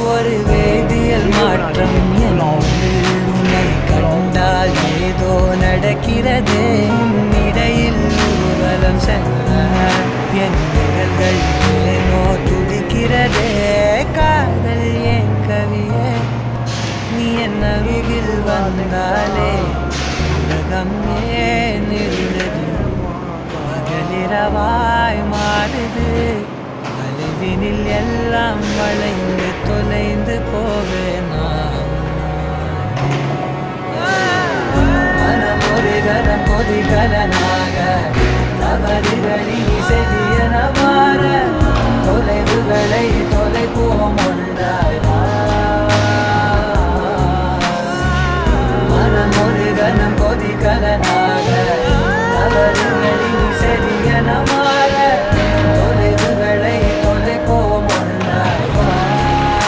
ஒரு வேதியியல் மாற்றம் உன்னை கண்டால் ஏதோ நடக்கிறதே இடையில் ஊர்வலம் செல்ல என் விரல்கள் ஏனோ துடிக்கிறதே காதல் ஏன் கவியே நீ என் அருகில் வந்தாலே உலகம் ஏன் இருளது பகலிரவாய் மாறுது அலைவினில் எல்லாம் வளைந்து தொலைந்து போவேனா மனம் ஒரு கலம் பொதிகலனாக தவறுகளில் இசை